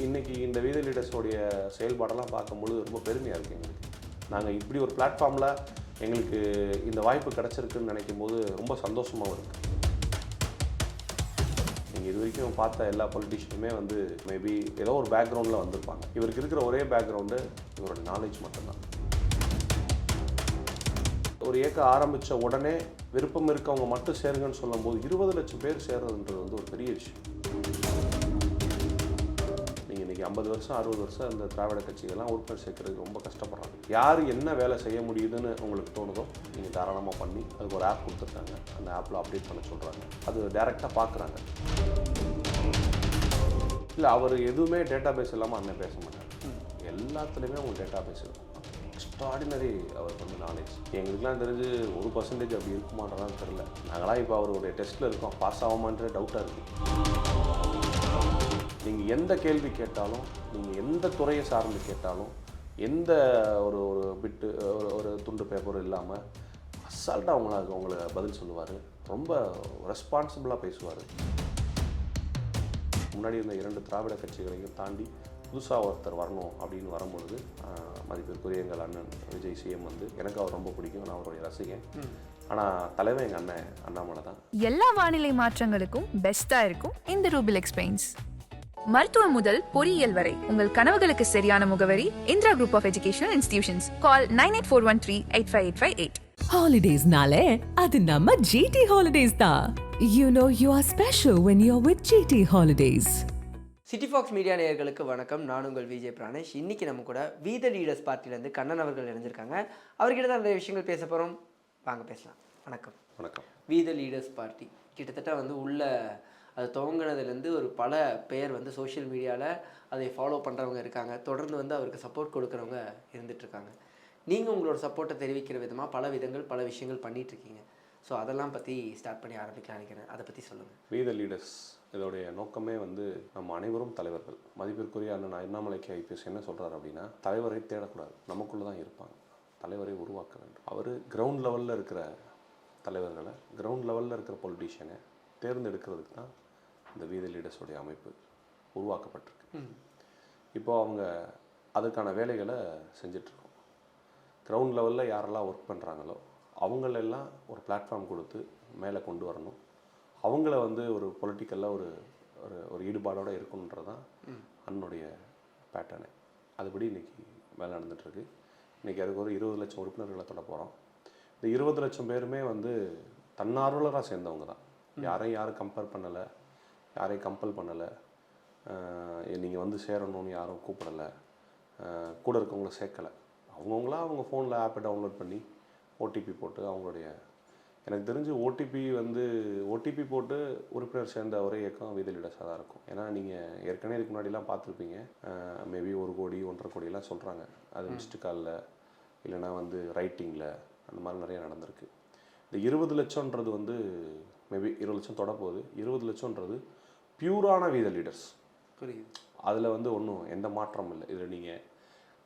இன்றைக்கி இந்த வீதி லீடர்ஸோடைய செயல்பாடெல்லாம் பார்க்கும்பொழுது ரொம்ப பெருமையாக இருக்குது எங்களுக்கு. நாங்கள் இப்படி ஒரு பிளாட்ஃபார்மில் எங்களுக்கு இந்த வாய்ப்பு கிடச்சிருக்குன்னு நினைக்கும் போது ரொம்ப சந்தோஷமாகவும் இருக்குது. நீங்கள் இது வரைக்கும் பார்த்த எல்லா பொலிட்டிஷியனுமே வந்து மேபி ஏதோ ஒரு பேக்ரவுண்டில் வந்திருப்பாங்க. இவருக்கு இருக்கிற ஒரே பேக்ரவுண்டு இவரோட நாலேஜ் மட்டும்தான். ஒரு இயக்கம் ஆரம்பித்த உடனே விருப்பம் இருக்கவங்க மட்டும் சேருங்கன்னு சொல்லும்போது 20 லட்சம் பேர் சேர்றதுன்றது வந்து ஒரு பெரிய விஷயம். நீங்கள் இன்றைக்கி 50 வருஷம் 60 வருஷம் இந்த திராவிட கட்சிகள்லாம் உறுப்பினர் சேர்க்கறதுக்கு ரொம்ப கஷ்டப்படுறாங்க. யார் என்ன வேலை செய்ய முடியுதுன்னு உங்களுக்கு தோணுதோ நீங்கள் தாராளமாக பண்ணி அதுக்கு ஒரு ஆப் கொடுத்துருக்காங்க. அந்த ஆப்பில் அப்டேட் பண்ண சொல்கிறாங்க. அது டைரெக்டாக பார்க்குறாங்க. இல்லை அவர் எதுவுமே டேட்டா பேஸ் இல்லாமல் அண்ணன் பேச மாட்டார். எல்லாத்துலேயுமே அவங்க டேட்டா பேஸ் இருக்கும். எக்ஸ்ட்ராடினரி அவருக்கு வந்து நாலேஜ். எங்களுக்குலாம் தெரிஞ்சு 1% அப்படி இருக்குமான்றதான் தெரில. நாங்களாம் இப்போ அவருடைய டெஸ்ட்டில் இருக்கோம். பாஸ் ஆகாமான்ற டவுட்டாக இருக்குது. நீங்கள் எந்த கேள்வி கேட்டாலும், நீங்கள் எந்த துறையை சார்ந்து கேட்டாலும், எந்த ஒரு பிட்டு ஒரு துண்டு பேப்பரும் இல்லாமல் அசால்ட்டாக அவங்கள பதில் சொல்லுவார். ரொம்ப ரெஸ்பான்சிபிளாக பேசுவார். முன்னாடி இருந்த 2 திராவிட கட்சிகளையும் தாண்டி புதுசாக ஒருத்தர் வரணும் அப்படின்னு வரும்பொழுது மதிப்பிற்குரிய எங்கள் அண்ணன் விஜய் சிஎம் வந்து எனக்கு அவர் ரொம்ப பிடிக்கும். நான் அவருடைய ரசிகன். ஆனால் தலைவர் எங்கள் அண்ணன் அண்ணாமலை தான். எல்லா வானிலை மாற்றங்களுக்கும் பெஸ்ட்டாக இருக்கும் இந்த ரூபில் எக்ஸ்பெயின்ஸ். மருத்துவம் முதல் பொறியியல் வரை உங்கள் கனவுகளுக்கு சரியான முகவரி Indira group of educational institutions. Call 9841385858. Holidays-nale, adu namma GT Holidays da. You know you are special when you're with GT Holidays. City Fox media நேயர்களுக்கு வணக்கம். நான் உங்கள் விஜய் பிராணேஷ். இன்றைக்கி நம்ம கூட வி த லீடர்ஸ் பார்ட்டிலேருந்து கண்ணன் அவர்கள் இணைஞ்சிருக்காங்க. அவர்கிட்ட தான் நிறைய விஷயங்கள் பேச போகிறோம். வாங்க பேசலாம். வணக்கம். வணக்கம். வி த லீடர்ஸ் பார்ட்டி கிட்டத்தட்ட வந்து உள்ள அது துவங்கினதுலேருந்து ஒரு பல பேர் வந்து சோஷியல் மீடியாவில் அதை ஃபாலோ பண்ணுறவங்க இருக்காங்க. தொடர்ந்து வந்து அவருக்கு சப்போர்ட் கொடுக்குறவங்க இருந்துகிட்ருக்காங்க. நீங்கள் உங்களோட சப்போர்ட்டை தெரிவிக்கிற விதமாக பல விதங்கள் பல விஷயங்கள் பண்ணிகிட்ருக்கீங்க. ஸோ அதெல்லாம் பற்றி ஸ்டார்ட் பண்ணி ஆரம்பிக்கலாம் நினைக்கிறேன். அதை பற்றி சொல்லுங்கள். வி த லீடர்ஸ் இதோடைய நோக்கமே வந்து நம்ம அனைவரும் தலைவர்கள். மதிப்பிற்குரிய அண்ணன் அண்ணாமலைக்கு ஐபிஎஸ் என்ன சொல்கிறார் அப்படின்னா, தலைவரை தேடக்கூடாது, நமக்குள்ளே தான் இருப்பாங்க, தலைவரை உருவாக்க வேண்டும். அவர் கிரவுண்ட் லெவலில் இருக்கிற தலைவர்களை, கிரவுண்ட் லெவலில் இருக்கிற பொலிட்டீஷியனை தேர்ந்தெடுக்கிறதுக்கு தான் இந்த வி த லீடர்ஸோடைய அமைப்பு உருவாக்கப்பட்டிருக்கு. இப்போது அவங்க அதுக்கான வேலைகளை செஞ்சிட்ருக்கோம். கிரவுண்ட் லெவலில் யாரெல்லாம் ஒர்க் பண்ணுறாங்களோ அவங்களெல்லாம் ஒரு பிளாட்ஃபார்ம் கொடுத்து மேலே கொண்டு வரணும். அவங்கள வந்து ஒரு பொலிட்டிக்கலில் ஒரு ஒரு ஈடுபாடோடு இருக்கணுன்றது தான் அண்ணனுடைய பேட்டர்னு. அதுபடி இன்றைக்கி வேலை நடந்துகிட்ருக்கு. இன்றைக்கி அதுக்கு ஒரு 20 லட்சம் உறுப்பினர்களை தொட போகிறோம். இந்த 20 லட்சம் பேருமே வந்து தன்னார்வலராக சேர்ந்தவங்க தான். யாரும் கம்பேர் பண்ணலை, யாரையும் கம்பல் பண்ணலை, நீங்கள் வந்து சேரணும்னு யாரும் கூப்பிடலை, கூட இருக்கவங்கள சேர்க்கலை. அவங்கவுங்களாம் அவங்க ஃபோனில் ஆப்பை டவுன்லோட் பண்ணி ஓடிபி போட்டு அவங்களுடைய, எனக்கு தெரிஞ்சு ஓடிபி போட்டு உறுப்பினர் சேர்ந்த ஒரே இயக்கம் வி த லீடர்ஸாக தான் இருக்கும். ஏன்னா நீங்கள் ஏற்கனவே இதுக்கு முன்னாடிலாம் பார்த்துருப்பீங்க, மேபி 1 கோடி 1.5 கோடியெல்லாம் சொல்கிறாங்க. அது மிஸ்டு காலில் இல்லைனா வந்து ரைட்டிங்கில் அந்த மாதிரி நிறையா நடந்திருக்கு. இந்த 20 லட்சம்ன்றது வந்து மேபி 20 லட்சம் தொட போகுது. 20 லட்சம்ன்றது பியூரான வி த லீடர்ஸ். புரியுது. அதில் வந்து ஒன்றும் எந்த மாற்றமும் இல்லை. இதில் நீங்கள்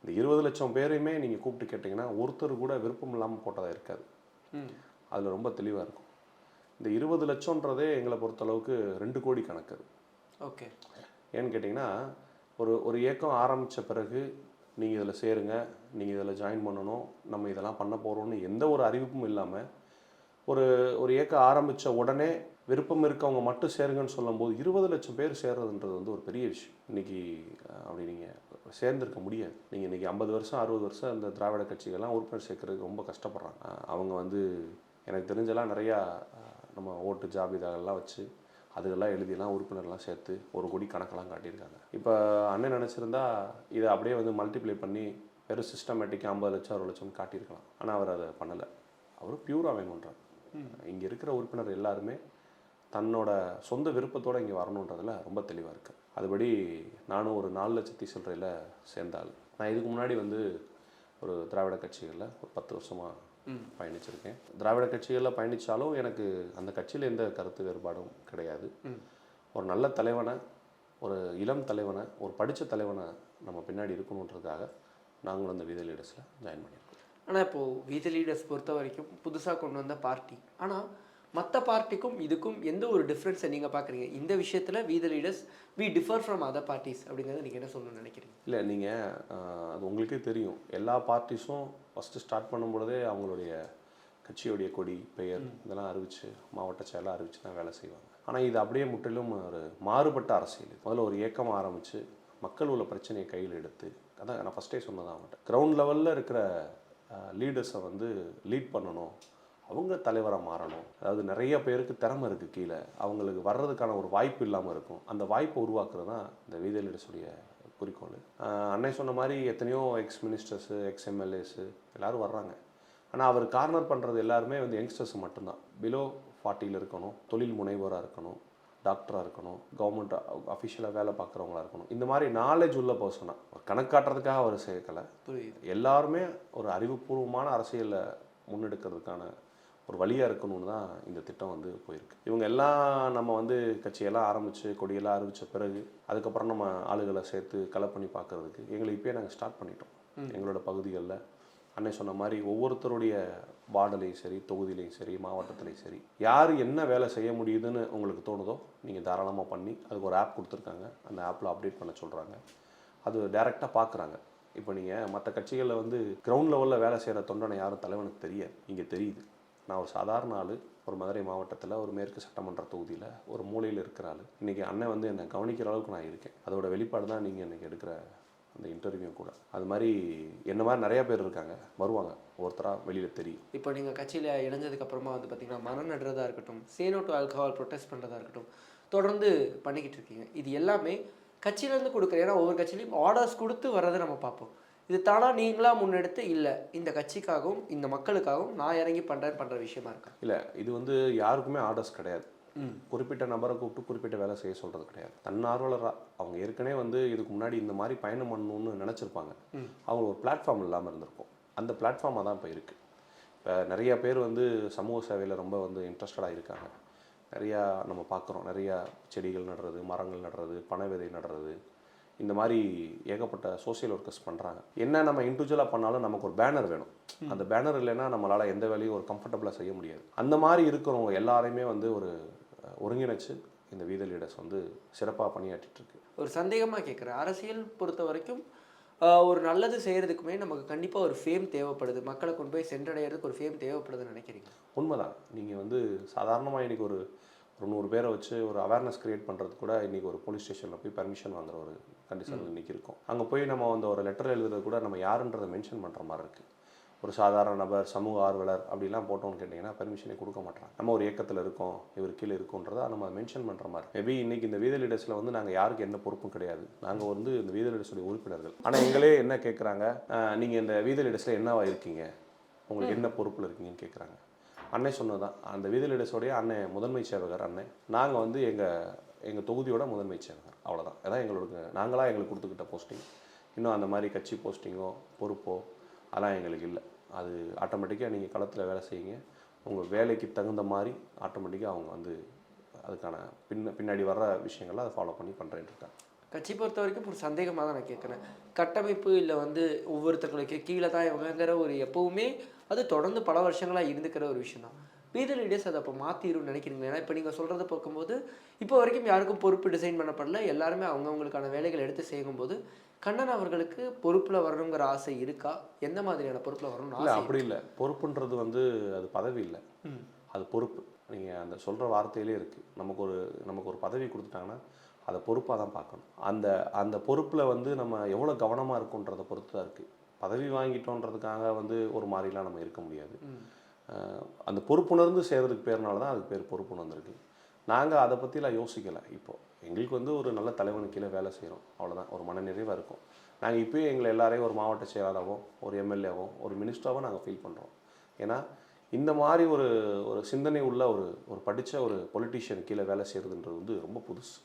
இந்த 20 லட்சம் பேரையுமே நீங்கள் கூப்பிட்டு கேட்டிங்கன்னா ஒருத்தர் கூட விருப்பம் இல்லாமல் போட்டதாக இருக்காது. அதில் ரொம்ப தெளிவாக இருக்கும். இந்த 20 லட்சம்ன்றதே எங்களை பொறுத்தளவுக்கு 2 கோடி கணக்கு. ஓகே. ஏன்னு கேட்டிங்கன்னா ஒரு இயக்கம் ஆரம்பித்த பிறகு நீங்கள் இதில் சேருங்க, நீங்கள் இதில் ஜாயின் பண்ணணும், நம்ம இதெல்லாம் பண்ண போகிறோன்னு எந்த ஒரு அறிவிப்பும் இல்லாமல் ஒரு இயக்கம் ஆரம்பித்த உடனே விருப்பம் இருக்கவங்க மட்டும் சேருங்கன்னு சொல்லும்போது 20 லட்சம் பேர் சேர்றதுன்றது வந்து ஒரு பெரிய விஷயம். இன்றைக்கி அப்படி நீங்கள் சேர்ந்துருக்க முடியாது. நீங்கள் இன்றைக்கி 50 வருஷம் 60 வருஷம் இந்த திராவிட கட்சிகள்லாம் உறுப்பினர் சேர்க்கறதுக்கு ரொம்ப கஷ்டப்படுறாங்க. அவங்க வந்து எனக்கு தெரிஞ்செல்லாம் நிறையா நம்ம ஓட்டு ஜாபிதாக்கள்லாம் வச்சு அதுக்கெல்லாம் எழுதியெல்லாம் உறுப்பினர்லாம் சேர்த்து 1 கோடி கணக்கெல்லாம் காட்டியிருக்காங்க. இப்போ அண்ணன் நினச்சிருந்தா இதை அப்படியே வந்து மல்டிப்ளை பண்ணி வெறும் சிஸ்டமேட்டிக்காக 50 லட்சம் 60 லட்சம் காட்டியிருக்கலாம். ஆனால் அவர் அதை பண்ணலை. அவர் பியூராக வேணுன்றார். இங்கே இருக்கிற உறுப்பினர் எல்லாருமே தன்னோட சொந்த விருப்பத்தோடு இங்கே வரணுன்றதில் ரொம்ப தெளிவாக இருக்குது. அதுபடி நானும் ஒரு 4 லட்சத்தி சில்லறையில் சேர்ந்தாள். நான் இதுக்கு முன்னாடி வந்து ஒரு திராவிட கட்சிகளில் ஒரு 10 வருஷமாக பயணிச்சிருக்கேன். திராவிட கட்சிகளில் பயணித்தாலும் எனக்கு அந்த கட்சியில் எந்த கருத்து வேறுபாடும் கிடையாது. ஒரு நல்ல தலைவனை, ஒரு இளம் தலைவனை, ஒரு படித்த தலைவனை நம்ம பின்னாடி இருக்கணுன்றதுக்காக நாங்களும் அந்த வி த லீடர்ஸில் ஜாயின் பண்ணியிருக்கோம். ஆனால் இப்போது வி த லீடர்ஸ் பொறுத்த வரைக்கும் புதுசாக கொண்டு வந்த பார்ட்டி. ஆனால் மற்ற பார்ட்டிக்கும் இதுக்கும் எந்த ஒரு டிஃப்ரென்ஸை நீங்கள் பார்க்குறீங்க? இந்த விஷயத்தில் we the leaders we differ from other parties அப்படிங்கிறத நீங்கள் என்ன சொல்லணும்னு நினைக்கிறீங்க? இல்லை நீங்கள் அது உங்களுக்கே தெரியும், எல்லா பார்ட்டிஸும் ஃபஸ்ட்டு ஸ்டார்ட் பண்ணும்பொழுதே அவங்களுடைய கட்சியுடைய கொடி பெயர் இதெல்லாம் அறிவித்து மாவட்ட செயலாக அறிவித்து தான் வேலை செய்வாங்க. ஆனால் இது அப்படியே முற்றிலும் ஒரு மாறுபட்ட அரசியல். முதல்ல ஒரு இயக்கம் ஆரம்பித்து மக்கள் உள்ள பிரச்சனையை கையில் எடுத்து, அதான் நான் ஃபஸ்ட்டே சொன்னதான் அவங்கள்ட்ட, கிரவுண்ட் லெவலில் இருக்கிற லீடர்ஸை வந்து லீட் பண்ணணும், அவங்க தலைவராக மாறணும். அதாவது நிறைய பேருக்கு திறமை இருக்குது, கீழே அவங்களுக்கு வர்றதுக்கான ஒரு வாய்ப்பு இல்லாமல் இருக்கும். அந்த வாய்ப்பை உருவாக்குறது தான் இந்த வி த லீடர்ஸுடைய குறிக்கோள். அன்னை சொன்ன மாதிரி எத்தனையோ எக்ஸ் மினிஸ்டர்ஸு எக்ஸ் எம்எல்ஏஸு எல்லோரும் வர்றாங்க. ஆனால் அவர் கார்னர் பண்ணுறது எல்லாருமே வந்து யங்ஸ்டர்ஸ் மட்டும்தான். பிலோ 40 இருக்கணும், தொழில் முனைவோராக இருக்கணும், டாக்டராக இருக்கணும், கவர்மெண்ட் அஃபிஷியலாக வேலை பார்க்குறவங்களா இருக்கணும். இந்த மாதிரி நாலேஜ் உள்ள பர்சனாக கணக்காட்டுறதுக்காக அவர் சேர்க்கலை. எல்லாருமே ஒரு அறிவுபூர்வமான அரசியலை முன்னெடுக்கிறதுக்கான ஒரு வழியாக இருக்கணும்னு தான் இந்த திட்டம் வந்து போயிருக்கு. இவங்க எல்லாம் நம்ம வந்து கட்சியெல்லாம் ஆரம்பித்து கொடியெல்லாம் அறிவித்த பிறகு அதுக்கப்புறம் நம்ம ஆளுகளை சேர்த்து கலை பண்ணி பார்க்குறதுக்கு எங்களை இப்போயே நாங்கள் ஸ்டார்ட் பண்ணிட்டோம். எங்களோட பகுதிகளில் அன்னை சொன்ன மாதிரி ஒவ்வொருத்தருடைய வார்டுலையும் சரி, தொகுதியிலையும் சரி, மாவட்டத்துலையும் சரி, யார் என்ன வேலை செய்ய முடியுதுன்னு உங்களுக்கு தோணுதோ நீங்கள் தாராளமாக பண்ணி, அதுக்கு ஒரு ஆப் கொடுத்துருக்காங்க. அந்த ஆப்பில் அப்டேட் பண்ண சொல்கிறாங்க. அது டைரெக்டாக பார்க்குறாங்க. இப்போ நீங்கள் மற்ற கட்சிகளில் வந்து கிரவுண்ட் லெவலில் வேலை செய்கிற தொண்டனை யாரும் தலைவனுக்கு தெரியாது, இங்கே தெரியுது. நான் ஒரு சாதாரண ஆள், ஒரு மதுரை மாவட்டத்தில் ஒரு மேற்கு சட்டமன்ற தொகுதியில் ஒரு மூலையில் இருக்கிற ஆள். இன்றைக்கி அண்ணன் வந்து என்னை கவனிக்கிற அளவுக்கு நான் இருக்கேன். அதோட வெளிப்பாடு தான் நீங்கள் இன்றைக்கி எடுக்கிற அந்த இன்டர்வியூ கூட. அது மாதிரி என்ன மாதிரி நிறையா பேர் இருக்காங்க, வருவாங்க, ஒருத்தராக வெளியில் தெரியும். இப்போ நீங்கள் கட்சியில் இணைஞ்சதுக்கப்புறமா வந்து பார்த்திங்கன்னா மரம் நடுறதா இருக்கட்டும், say no to alcohol protest பண்ணுறதா இருக்கட்டும், தொடர்ந்து பண்ணிக்கிட்டு இருக்கீங்க. இது எல்லாமே கட்சியிலேருந்து கொடுக்குற, ஏன்னா ஒவ்வொரு கட்சியிலையும் ஆர்டர்ஸ் கொடுத்து வர்றதை நம்ம பார்ப்போம். இது தானாக நீங்களாக முன்னெடுத்து இல்லை இந்த கட்சிக்காகவும் இந்த மக்களுக்காகவும் நான் இறங்கி பண்ணுற விஷயமா இருக்கா? இல்லை, இது வந்து யாருக்குமே ஆர்டர்ஸ் கிடையாது. குறிப்பிட்ட நபரை கூப்பிட்டு குறிப்பிட்ட வேலை செய்ய சொல்கிறது கிடையாது. தன்னார்வலராக அவங்க ஏற்கனவே வந்து இதுக்கு முன்னாடி இந்த மாதிரி பயணம் பண்ணணும்னு நினச்சிருப்பாங்க. அவங்க ஒரு பிளாட்ஃபார்ம் இல்லாமல் இருந்திருக்கும். அந்த பிளாட்ஃபார்மாக தான் இப்போ இருக்குது. இப்போ நிறையா பேர் வந்து சமூக சேவையில் ரொம்ப வந்து இன்ட்ரெஸ்டடாக இருக்காங்க. நிறையா நம்ம பார்க்குறோம், நிறையா செடிகள் நடுறது, மரங்கள் நடுறது, பனை விதை நடுறது, இந்த மாதிரி ஏகப்பட்ட சோசியல் ஒர்க்கர்ஸ் பண்ணுறாங்க. என்ன நம்ம இண்டிவிஜுவலாக பண்ணாலும் நமக்கு ஒரு பேனர் வேணும். அந்த பேனர் இல்லைன்னா நம்மளால் எந்த வேலையும் ஒரு கம்ஃபர்டபுளாக செய்ய முடியாது. அந்த மாதிரி இருக்கிறவங்க எல்லாரையுமே வந்து ஒரு ஒருங்கிணைச்சு இந்த வி த லீடர்ஸ் வந்து சிறப்பாக பணியாற்றிட்டு இருக்கு. ஒரு சந்தேகமாக கேட்குறேன், அரசியல் பொறுத்த வரைக்கும் ஒரு நல்லது செய்கிறதுக்குமே நமக்கு கண்டிப்பாக ஒரு ஃபேம் தேவைப்படுது, மக்களை கொண்டு போய் சென்றடைகிறதுக்கு ஒரு ஃபேம் தேவைப்படுதுன்னு நினைக்கிறீங்க? உண்மைதான். நீங்கள் வந்து சாதாரணமாக இன்றைக்கி ஒரு 100 பேரை வச்சு ஒரு அவேர்னஸ் க்ரியேட் பண்ணுறது கூட இன்றைக்கி ஒரு போலீஸ் ஸ்டேஷனில் போய் பர்மிஷன் வாங்குற ஒரு கண்டிஷன் இன்றைக்கி இருக்கும். அங்கே போய் நம்ம வந்து ஒரு லெட்டர் எழுதுறது கூட நம்ம யாருன்றதை மென்ஷன் பண்ணுற மாதிரி இருக்குது. ஒரு சாதாரண நபர், சமூக ஆர்வலர் அப்படிலாம் போட்டோம்னு கேட்டிங்கன்னா பெர்மிஷனே கொடுக்க மாட்டாங்க. நம்ம ஒரு இயக்கத்தில் இருக்கோம், இவர் கீழே இருக்கோன்றதை நம்ம மென்ஷன் பண்ணுற மாதிரி. மேபி இன்றைக்கி இந்த வி த லீடர்ஸில் வந்து நாங்கள் யாருக்கு என்ன பொறுப்பும் கிடையாது. நாங்கள் வந்து இந்த வி த லீடர்ஸுடைய உறுப்பினர்கள். ஆனால் எங்களே என்ன கேட்குறாங்க, நீங்கள் இந்த வி த லீடர்ஸில் என்னவா இருக்கீங்க, உங்களுக்கு என்ன பொறுப்பில் இருக்கீங்கன்னு கேட்குறாங்க. அன்னை சொன்னதான், அந்த வி த லீடர்ஸோடைய அன்னை முதன்மை சேவகர் அன்னை. நாங்கள் வந்து எங்கள் தொகுதியோட முதன்மை சேவகர், அவ்வளோதான். அதான் எங்களுக்கு எங்களுக்கு கொடுத்துக்கிட்ட போஸ்டிங். இன்னும் அந்த மாதிரி கட்சி போஸ்டிங்கோ பொறுப்போ அதெல்லாம் எங்களுக்கு இல்லை. அது ஆட்டோமேட்டிக்காக நீங்கள் களத்தில் வேலை செய்யுங்க, உங்கள் வேலைக்கு தகுந்த மாதிரி ஆட்டோமேட்டிக்காக அவங்க வந்து அதுக்கான பின்னாடி வர்ற விஷயங்கள்லாம் அதை ஃபாலோ பண்ணி பண்ணுறேன்னு இருக்காங்க. கட்சி பொறுத்த வரைக்கும் ஒரு சந்தேகமாக தான் நான் கேட்குறேன். கட்டமைப்பு இல்லை வந்து ஒவ்வொருத்தர்களுக்கு கீழே தான் இவங்கிற ஒரு எப்போவுமே அது தொடர்ந்து பல வருஷங்களாக இருந்துக்கிற ஒரு விஷயம் தான். வி த லீடர்ஸ் அதை அப்போ மாற்றிடும்னு நினைக்கிறீங்க? ஏன்னா இப்போ நீங்கள் சொல்கிறத பார்க்கும்போது இப்போ வரைக்கும் யாருக்கும் பொறுப்பு டிசைன் பண்ணப்படல, எல்லாருமே அவங்கவுங்களுக்கான வேலைகள் எடுத்து செய்யும்போது கண்ணன் அவர்களுக்கு பொறுப்பில் வரணுங்கிற ஆசை இருக்கா? எந்த மாதிரியான பொறுப்பில் வரணும்னு? இல்லை, அப்படி இல்லை. பொறுப்புன்றது வந்து அது பதவி இல்லை, அது பொறுப்பு. நீங்கள் அந்த சொல்கிற வார்த்தையிலே இருக்குது. நமக்கு ஒரு பதவி கொடுத்துட்டாங்கன்னா அதை பொறுப்பாக தான் பார்க்கணும். அந்த பொறுப்பில் வந்து நம்ம எவ்வளோ கவனமாக இருக்குன்றதை பொறுத்து தான் இருக்குது. பதவி வாங்கிட்டோன்றதுக்காக வந்து ஒரு மாதிரிலாம் நம்ம இருக்க முடியாது. அந்த பொறுப்புணர்ந்து செய்கிறதுக்கு பேர்னால தான் அதுக்கு பேர் பொறுப்புணர்ந்துருக்கு. நாங்கள் அதை பற்றிலாம் யோசிக்கலை. இப்போது எங்களுக்கு வந்து ஒரு நல்ல தலைவனுக்கு கீழே வேலை செய்கிறோம், அவ்வளோதான். ஒரு மனநிறைவாக இருக்கும். நாங்கள் இப்போயே எங்களை எல்லாரையும் ஒரு மாவட்ட செயலாளராகவோ, ஒரு எம்எல்ஏவோ, ஒரு மினிஸ்டராகவோ நாங்கள் ஃபீல் பண்ணுறோம். ஏன்னா இந்த மாதிரி ஒரு சிந்தனை உள்ள ஒரு படித்த ஒரு பொலிட்டீஷியன் கீழே வேலை செய்கிறதுன்றது வந்து ரொம்ப புதுசு.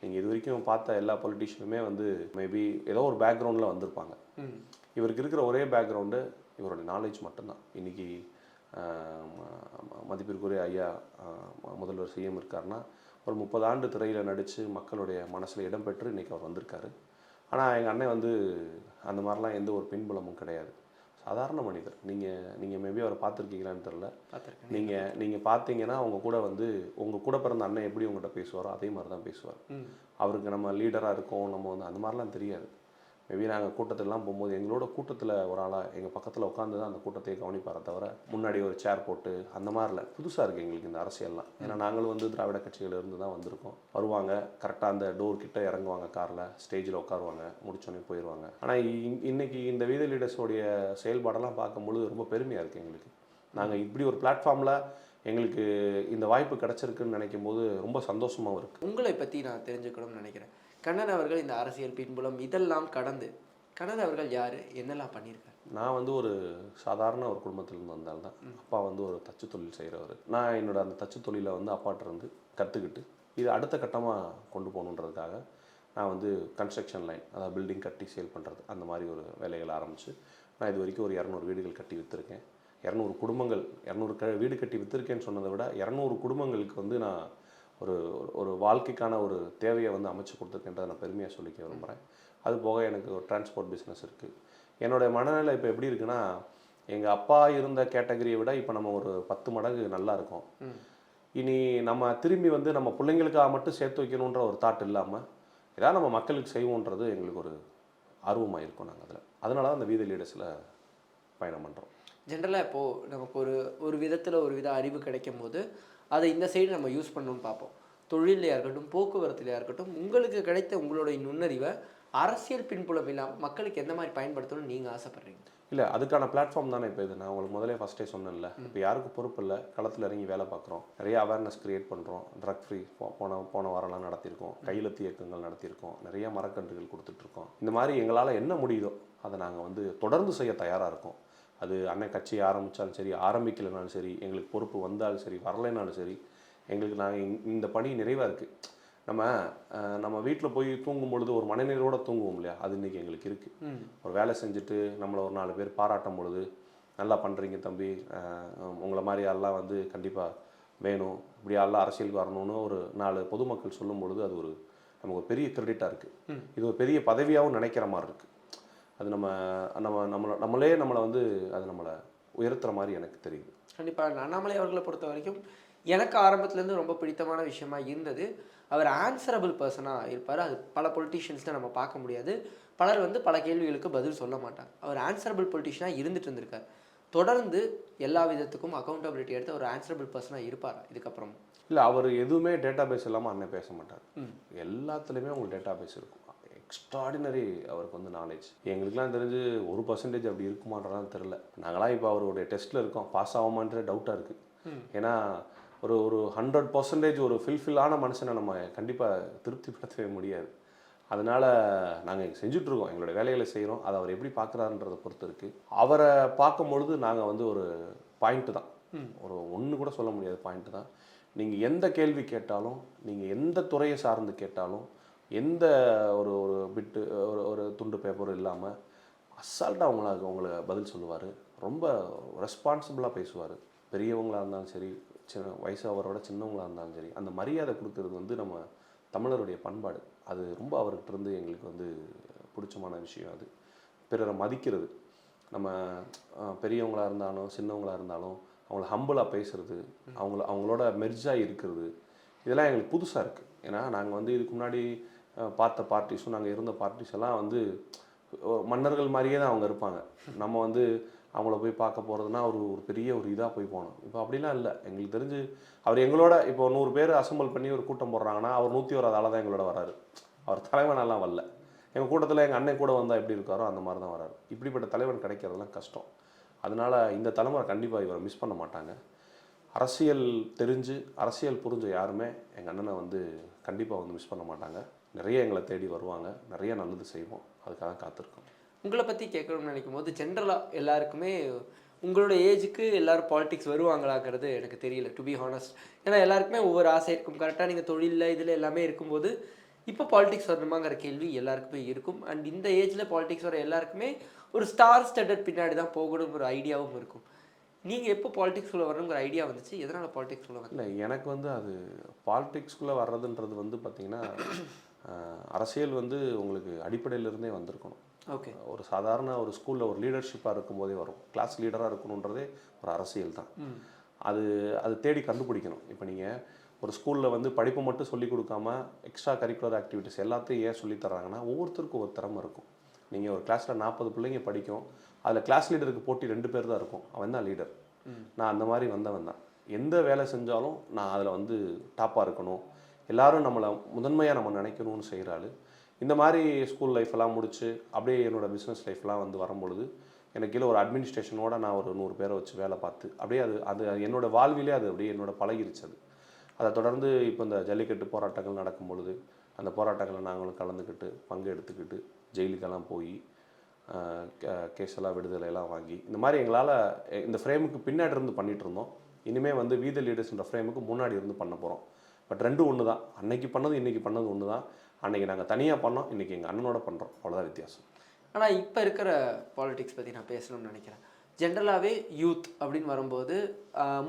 நீங்கள் இது வரைக்கும் பார்த்த எல்லா பொலிட்டீஷியனுமே வந்து மேபி ஏதோ ஒரு பேக்ரவுண்டில் வந்திருப்பாங்க. இவருக்கு இருக்கிற ஒரே பேக்ரவுண்டு இவருடைய நாலேஜ் மட்டும்தான். இன்றைக்கி மதிப்பிற்குரிய ஐயா முதல்வர் சிஎம் இருக்காருன்னா ஒரு 30 ஆண்டு திரையில் நடித்து மக்களுடைய மனசில் இடம்பெற்று இன்றைக்கி அவர் வந்திருக்காரு. ஆனால் எங்கள் அண்ணன் வந்து அந்த மாதிரிலாம் எந்த ஒரு பின்புலமும் கிடையாது. சாதாரண மனிதர். நீங்கள் மேபி அவரை பார்த்துருக்கீங்களான்னு தெரில. பார்த்துருக்கேன். நீங்கள் பார்த்தீங்கன்னா அவங்க கூட வந்து உங்கள் கூட பிறந்த அண்ணன் எப்படி உங்கள்கிட்ட பேசுவாரோ அதே மாதிரி தான் பேசுவார். அவருக்கு நம்ம லீடராக இருக்கோம், நம்ம வந்து அந்த மாதிரிலாம் தெரியாது. மேபி நாங்கள் கூட்டத்திலலாம் போகும்போது எங்களோட கூட்டத்தில் ஒரு ஆளாக எங்கள் பக்கத்தில் உட்காந்து தான் அந்த கூட்டத்தையே கவனிப்பாரை தவிர முன்னாடி ஒரு சேர் போட்டு அந்த மாதிரில புதுசாக இருக்குது எங்களுக்கு இந்த அரசியல்லாம். ஏன்னா நாங்களும் வந்து திராவிட கட்சியிலேருந்து தான் வந்திருக்கோம். வருவாங்க, கரெக்டாக அந்த டோர் கிட்ட இறங்குவாங்க, காரில் ஸ்டேஜில் உட்காருவாங்க, முடிச்சோடனே போயிடுவாங்க. ஆனால் இன்னைக்கு இந்த வீத லீடர்ஸோடைய செயல்பாடெல்லாம் பார்க்கும்பொழுது ரொம்ப பெருமையாக இருக்குது எங்களுக்கு. நாங்கள் இப்படி ஒரு பிளாட்ஃபார்மில் எங்களுக்கு இந்த வாய்ப்பு கிடச்சிருக்குன்னு நினைக்கும் போது ரொம்ப சந்தோஷமாகவும் இருக்குது. உங்களை பற்றி நான் தெரிஞ்சுக்கணும்னு நினைக்கிறேன். கண்ணன் அவர்கள் இந்த அரசியல் பின்புலம் இதெல்லாம் கடந்து கண்ணன் அவர்கள் யார், என்னெல்லாம் பண்ணியிருக்காரு? நான் வந்து ஒரு சாதாரண ஒரு குடும்பத்திலேருந்து வந்தால் தான். அப்பா வந்து ஒரு தச்சு தொழில் செய்கிறவர். நான் என்னோட அந்த தச்சு தொழிலை வந்து அப்பாட்டிருந்து கற்றுக்கிட்டு இது அடுத்த கட்டமாக கொண்டு போகணுன்றதுக்காக நான் வந்து கன்ஸ்ட்ரக்ஷன் லைன், அதாவது பில்டிங் கட்டி சேல் பண்ணுறது, அந்த மாதிரி ஒரு வேலைகளை ஆரம்பித்து நான் இது வரைக்கும் ஒரு 200 வீடுகள் கட்டி விற்றுருக்கேன். 200 குடும்பங்கள், 200 வீடு கட்டி விற்றுருக்கேன்னு சொன்னதை விட 200 குடும்பங்களுக்கு வந்து நான் ஒரு ஒரு வாழ்க்கைக்கான ஒரு தேவையை வந்து அமைச்சு கொடுத்துருக்கேன்றதை நான் பெருமையாக சொல்லிக்க விரும்புகிறேன். அது போக எனக்கு ஒரு டிரான்ஸ்போர்ட் பிஸ்னஸ் இருக்குது. என்னோடய மனநிலை இப்போ எப்படி இருக்குன்னா, எங்கள் அப்பா இருந்த கேட்டகரியை விட இப்போ நம்ம ஒரு 10 மடங்கு நல்லா இருக்கோம். இனி நம்ம திரும்பி வந்து நம்ம பிள்ளைங்களுக்காக மட்டும் சேர்த்து வைக்கணுன்ற ஒரு தாட் இல்லாமல் ஏதாவது நம்ம மக்களுக்கு செய்வோன்றது எங்களுக்கு ஒரு ஆர்வமாக இருக்கும். நாங்கள் அதனால தான் அந்த வீத லீடர்ஸில் பயணம் பண்ணுறோம். ஜென்ரலாக இப்போது நமக்கு ஒரு விதத்தில் ஒரு வித அறிவு கிடைக்கும் போது அதை இந்த சைடு நம்ம யூஸ் பண்ணணும்னு பார்ப்போம். தொழிலையாக இருக்கட்டும், போக்குவரத்துலையாக இருக்கட்டும், உங்களுக்கு கிடைத்த உங்களுடைய நுண்ணறிவை அரசியல் பின்புலம் இல்லாமல் மக்களுக்கு எந்த மாதிரி பயன்படுத்தணும்னு நீங்கள் ஆசைப்பட்றீங்க? இல்லை, அதுக்கான பிளாட்ஃபார்ம் தானே இப்போ இது. நான் உங்களுக்கு முதலே ஃபஸ்ட்டே சொன்னேன்ல, இப்போ யாருக்கு பொறுப்பு இல்லை, களத்தில் இறங்கி வேலை பார்க்குறோம், நிறைய அவேர்னஸ் க்ரியேட் பண்ணுறோம். ட்ரக் ஃப்ரீ போன வாரம்லாம் நடத்தியிருக்கோம், கையெழுத்து இயக்கங்கள் நடத்தியிருக்கோம், நிறைய மரக்கன்றுகள் கொடுத்துட்ருக்கோம். இந்த மாதிரி எங்களால் என்ன முடியுதோ அதை நாங்கள் வந்து தொடர்ந்து செய்ய தயாராக இருக்கோம். அது அண்ணன் கட்சி ஆரம்பித்தாலும் சரி, ஆரம்பிக்கலைனாலும் சரி, எங்களுக்கு பொறுப்பு வந்தாலும் சரி, வரலைனாலும் சரி, எங்களுக்கு நாங்கள் இந்த பணி நிறைவாக இருக்குது. நம்ம வீட்டில் போய் தூங்கும் பொழுது ஒரு மனநிறைவோடு தூங்குவோம் இல்லையா, அது இன்றைக்கி எங்களுக்கு இருக்குது. ஒரு வேலை செஞ்சுட்டு நம்மளை ஒரு 4 பேர் பாராட்டும் பொழுது, நல்லா பண்ணுறீங்க தம்பி, உங்களை மாதிரி ஆள்லாம் வந்து கண்டிப்பாக வேணும், இப்படி ஆள்லாம் அரசியலுக்கு வரணும்னு ஒரு 4 பொதுமக்கள் சொல்லும் பொழுது அது ஒரு நமக்கு ஒரு பெரிய கிரெடிட்டாக இருக்குது. இது ஒரு பெரிய பதவியாகவும் நினைக்கிற மாதிரி இருக்குது. அது நம்மளை வந்து அது நம்மளை உயர்த்துற மாதிரி எனக்கு தெரியுது. கண்டிப்பாக அண்ணாமலை அவர்களை பொறுத்த வரைக்கும் எனக்கு ஆரம்பத்துலேருந்து ரொம்ப பிடித்தமான விஷயமா இருந்தது, அவர் ஆன்சரபிள் பர்சனாக இருப்பார். அது பல பொலிட்டீஷியன்ஸில் நம்ம பார்க்க முடியாது. பலர் வந்து பல கேள்விகளுக்கு பதில் சொல்ல மாட்டாங்க. அவர் ஆன்சரபிள் பொலிட்டீஷியனாக இருந்துட்டு இருந்திருக்கார். தொடர்ந்து எல்லா விதத்துக்கும் அக்கௌண்டபிலிட்டி எடுத்து ஒரு ஆன்சரபிள் பர்சனாக இருப்பார் இதுக்கப்புறம். இல்லை, அவர் எதுவுமே டேட்டா பேஸ் இல்லாமல் அண்ணன் பேச மாட்டார். எல்லாத்துலேயுமே உங்களுக்கு டேட்டா பேஸ் இருக்கும். எக்ஸ்ட்ராடினரி அவருக்கு வந்து நாலேஜ். எங்களுக்குலாம் தெரிஞ்சு 1% அப்படி இருக்குமான்றதான் தெரில. நாங்களாம் இப்போ அவருடைய டெஸ்ட்டில் இருக்கோம், பாஸ் ஆகுமான்ற டவுட்டாக இருக்குது. ஏன்னா ஒரு 100% ஒரு ஃபில்ஃபில்லான மனுஷனை நம்ம கண்டிப்பாக திருப்திப்படுத்தவே முடியாது. அதனால் நாங்கள் செஞ்சுட்ருக்கோம், எங்களோட வேலைகளை செய்கிறோம். அதை அவர் எப்படி பார்க்குறாருன்றதை பொறுத்து இருக்குது. அவரை பார்க்கும்பொழுது நாங்கள் வந்து ஒரு பாயிண்ட்டு தான், ஒரு ஒன்று கூட சொல்ல முடியாது, பாயிண்ட்டு தான். நீங்கள் எந்த கேள்வி கேட்டாலும், நீங்கள் எந்த துறையை சார்ந்து கேட்டாலும், எந்த ஒரு பிட்டு ஒரு துண்டு பேப்பரும் இல்லாமல் அசால்ட்டாக அவங்கள பதில் சொல்லுவார். ரொம்ப ரெஸ்பான்சிபிளாக பேசுவார். பெரியவங்களாக இருந்தாலும் சரி, வயசு அவரோட சின்னவங்களாக இருந்தாலும் சரி, அந்த மரியாதை கொடுக்கறது வந்து நம்ம தமிழருடைய பண்பாடு. அது ரொம்ப அவர்கிட்ட இருந்து எங்களுக்கு வந்து பிடிச்சமான விஷயம். அது பிறரை மதிக்கிறது, நம்ம பெரியவங்களாக இருந்தாலும் சின்னவங்களாக இருந்தாலும் அவங்கள ஹம்பிளாக பேசுகிறது, அவங்களோட மெர்ஜாக இருக்கிறது, இதெல்லாம் எங்களுக்கு புதுசாக இருக்குது. ஏன்னா நாங்கள் வந்து இதுக்கு முன்னாடி பார்த்த பார்ட்டிஸும் நாங்கள் இருந்த பார்ட்டிஸ் எல்லாம் வந்து மன்னர்கள் மாதிரியே தான் அவங்க இருப்பாங்க. நம்ம வந்து அவங்கள போய் பார்க்க போகிறதுனா ஒரு பெரிய ஒரு இதாக போய் போகணும். இப்போ அப்படிலாம் இல்லை. எங்களுக்கு தெரிஞ்சு அவர் எங்களோட இப்போ 100 பேர் அசம்பிள் பண்ணி ஒரு கூட்டம் போடுறாங்கன்னா அவர் 101 ஆளாக தான் எங்களோட வராரு. அவர் தலைவனெல்லாம் வரல. எங்கள் கூட்டத்தில் எங்கள் அண்ணன் கூட வந்தால் எப்படி இருக்காரோ அந்த மாதிரி தான் வராரு. இப்படிப்பட்ட தலைவன் கிடைக்கிறதுலாம் கஷ்டம். அதனால் இந்த தலைமுறை கண்டிப்பாக இவரை மிஸ் பண்ண மாட்டாங்க. அரசியல் தெரிஞ்சு அரசியல் புரிஞ்ச யாருமே எங்கள் அண்ணனை வந்து கண்டிப்பாக வந்து மிஸ் பண்ண மாட்டாங்க. நிறைய எங்களை தேடி வருவாங்க, நிறைய நல்லது செய்வோம். அதுக்காக காத்திருக்கோம். உங்களை பற்றி கேட்கணும்னு நினைக்கும் போது ஜென்ரலாக எல்லாருக்குமே உங்களோட ஏஜுக்கு எல்லோரும் பாலிடிக்ஸ் வருவாங்களாங்கிறது எனக்கு தெரியல, டு பி ஹானஸ்ட். ஏன்னா எல்லாருக்குமே ஒவ்வொரு ஆசை இருக்கும். கரெக்டாக நீங்கள் தொழிலில் இதில் எல்லாமே இருக்கும்போது இப்போ பாலிடிக்ஸ் வரணுமாங்கிற கேள்வி எல்லாருக்குமே இருக்கும். அண்ட் இந்த ஏஜில் பாலிடிக்ஸ் வர எல்லாருக்குமே ஒரு ஸ்டார் ஸ்டட்டட் பின்னாடி தான் போகணுங்கிற ஐடியாவும் இருக்கும். நீங்கள் எப்போ பாலிடிக்ஸ்குள்ளே வரணுங்கிற ஐடியா வந்துச்சு? எதனால் பாலிடிக்ஸ்குள்ளே வரல? இல்லை, எனக்கு வந்து அது பாலிடிக்ஸ்குள்ளே வர்றதுன்றது வந்து பார்த்திங்கன்னா அரசியல் வந்து உங்களுக்கு அடிப்படையிலிருந்தே வந்திருக்கணும். ஓகே. ஒரு சாதாரண ஒரு ஸ்கூலில் ஒரு லீடர்ஷிப்பாக இருக்கும்போதே வரும். கிளாஸ் லீடராக இருக்கணுன்றதே ஒரு அரசியல் தான். அது அது தேடி கண்டுபிடிக்கணும். இப்போ நீங்கள் ஒரு ஸ்கூலில் வந்து படிப்பு மட்டும் சொல்லிக் கொடுக்காம எக்ஸ்ட்ரா கரிக்குலர் ஆக்டிவிட்டிஸ் எல்லாத்தையும் ஏன் சொல்லித் தர்றாங்கன்னா, ஒவ்வொருத்தருக்கும் ஒரு திறமை இருக்கும். நீங்கள் ஒரு கிளாஸில் 40 பிள்ளைங்க படிக்கும், அதில் கிளாஸ் லீடருக்கு போட்டி 2 பேர் தான் இருக்கும். அவன் தான் லீடர். நான் அந்த மாதிரி வந்தவன் தான். எந்த வேலை செஞ்சாலும் நான் அதில் வந்து டாப்பாக இருக்கணும், எல்லாரும் நம்மளை முதன்மையாக நம்ம நினைக்கணும்னு செய்கிற ஆள். இந்த மாதிரி ஸ்கூல் லைஃப்லாம் முடிச்சு அப்படியே என்னோடய பிஸ்னஸ் லைஃப்லாம் வந்து வரும்பொழுது எனக்கு கீழே ஒரு அட்மினிஸ்ட்ரேஷனோட நான் ஒரு 100 பேரை வச்சு வேலை பார்த்து அப்படியே அது அது என்னோடய வாழ்விலே அது அப்படியே என்னோட பழகிருச்சு. அதை தொடர்ந்து இப்போ இந்த ஜல்லிக்கட்டு போராட்டங்கள் நடக்கும் பொழுது அந்த போராட்டங்களில் நாங்களும் கலந்துக்கிட்டு பங்கு எடுத்துக்கிட்டு ஜெயிலுக்கெல்லாம் போய் கேஸெல்லாம் விடுதலையெல்லாம் வாங்கி இந்த மாதிரி எங்களால் இந்த ஃப்ரேமுக்கு பின்னாடி இருந்து பண்ணிகிட்டு இருந்தோம். இனிமேல் வந்து வி த லீடர்ஸ்ன்ற ஃப்ரேமுக்கு முன்னாடி இருந்து பண்ண போகிறோம். பட் ரெண்டும் ஒன்று தான். அன்னைக்கு பண்ணது இன்றைக்கி பண்ணது ஒன்று தான். அன்றைக்கி நாங்கள் தனியாக பண்ணோம், இன்றைக்கி எங்கள் அண்ணனோட பண்ணுறோம், அவ்வளோதான் வித்தியாசம். ஆனால் இப்போ இருக்கிற பாலிடிக்ஸ் பற்றி நான் பேசணும்னு நினைக்கிறேன். ஜென்ரலாகவே யூத் அப்படின்னு வரும்போது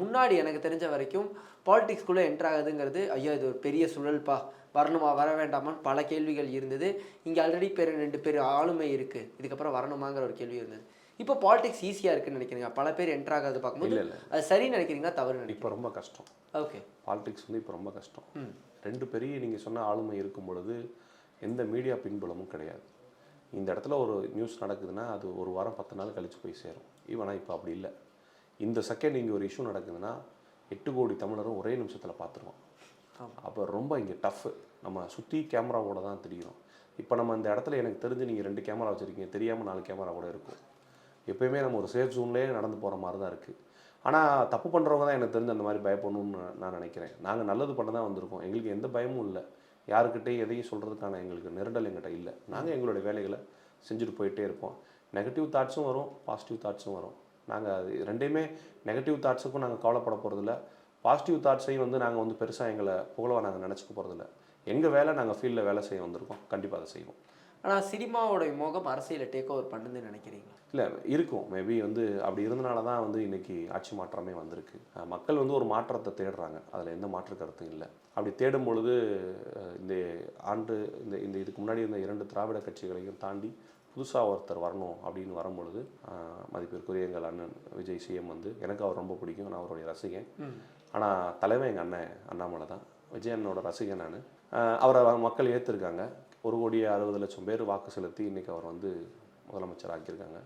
முன்னாடி எனக்கு தெரிஞ்ச வரைக்கும் பாலிடிக்ஸ்குள்ளே என்ட்ரு ஆகுதுங்கிறது, ஐயோ இது ஒரு பெரிய சுழல்பா, வரணுமா வர வேண்டாமான்னு பல கேள்விகள் இருந்தது. இங்கே ஆல்ரெடி 2 பேர் ஆளுமை இருக்குது, இதுக்கப்புறம் வரணுமாங்கிற ஒரு கேள்வி இருந்தது. இப்போ பாலிடிக்ஸ் ஈஸியாக இருக்குன்னு நினைக்கிறீங்க? பல பேர் என்ட்ரு ஆகாது பார்க்கும்போது இல்லை அது சரின்னு நினைக்கிறீங்களா தவறு நினைக்கிறீங்க? இப்போ ரொம்ப கஷ்டம். ஓகே. பாலிடிக்ஸ் வந்து இப்போ ரொம்ப கஷ்டம். 2 பெரிய நீங்கள் சொன்ன ஆளுமை இருக்கும் பொழுது எந்த மீடியா பின்புலமும் கிடையாது. இந்த இடத்துல ஒரு நியூஸ் நடக்குதுன்னா அது ஒரு வாரம் 10 நாள் கழித்து போய் சேரும். ஈவனா இப்போ அப்படி இல்லை. இந்த செகண்ட் இங்கே ஒரு இஷ்யூ நடக்குதுன்னா 8 கோடி தமிழரும் ஒரே நிமிஷத்தில் பார்த்துருவோம். அப்போ ரொம்ப இங்கே டஃப்பு. நம்ம சுற்றி கேமராவோட தான் தெரியும். இப்போ நம்ம அந்த இடத்துல எனக்கு தெரிஞ்சு நீங்கள் 2 கேமரா வச்சுருக்கீங்க, தெரியாமல் 4 கேமரா கூட இருக்கும். எப்போயுமே நம்ம ஒரு சேஃப் ஜோன்லேயே நடந்து போகிற மாதிரி தான் இருக்குது. ஆனால் தப்பு பண்ணுறவங்க தான் எனக்கு தெரிஞ்சு அந்த மாதிரி பயப்படணும்னு நான் நினைக்கிறேன். நாங்கள் நல்லது பண்ண தான் வந்திருக்கோம். எங்களுக்கு எந்த பயமும் இல்லை. யாருக்கிட்டையும் எதையும் சொல்கிறதுக்கான எங்களுக்கு நெருடல் எங்கிட்ட இல்லை. நாங்கள் எங்களுடைய வேலைகளை செஞ்சுட்டு போயிட்டே இருப்போம். நெகட்டிவ் தாட்ஸும் வரும், பாசிட்டிவ் தாட்ஸும் வரும். நாங்கள் அது ரெண்டையுமே, நெகட்டிவ் தாட்ஸுக்கும் நாங்கள் கவலைப்பட போகிறதில்ல, பாசிட்டிவ் தாட்ஸையும் வந்து நாங்கள் வந்து பெருசாக எங்களை புகழவை நாங்கள் நினச்சிக்க போகிறதில்ல. எங்கள் வேலை நாங்கள் ஃபீல்டில் வேலை செய்ய வந்திருக்கோம், கண்டிப்பாக அதை செய்வோம். ஆனால் சினிமாவோட முகம் அரசியலை டேக் ஓவர் பண்ணுதுன்னு நினைக்கிறீங்க? இல்லை, இருக்கும். மேபி வந்து அப்படி இருந்தனால தான் வந்து இன்றைக்கி ஆட்சி மாற்றமே வந்திருக்கு. மக்கள் வந்து ஒரு மாற்றத்தை தேடுறாங்க, அதில் எந்த மாற்று கருத்தும் இல்லை. அப்படி தேடும் பொழுது இந்த ஆண்டு இந்த இதுக்கு முன்னாடி இருந்த 2 திராவிட கட்சிகளையும் தாண்டி புதுசாக ஒருத்தர் வரணும் அப்படின்னு வரும்பொழுது மதிப்பிற்குரிய எங்கள் அண்ணன் விஜய் சிஎம் வந்து எனக்கு அவர் ரொம்ப பிடிக்கும், நான் அவருடைய ரசிகன். ஆனால் தலைவன் எங்கள் அண்ணன் அண்ணாமலை தான். விஜய் அண்ணனோட ரசிகன் நான். அவரை மக்கள் ஏற்றிருக்காங்க. 1,60,00,000 பேர் வாக்கு செலுத்தி இன்றைக்கி அவர் வந்து முதலமைச்சர் ஆக்கியிருக்காங்க.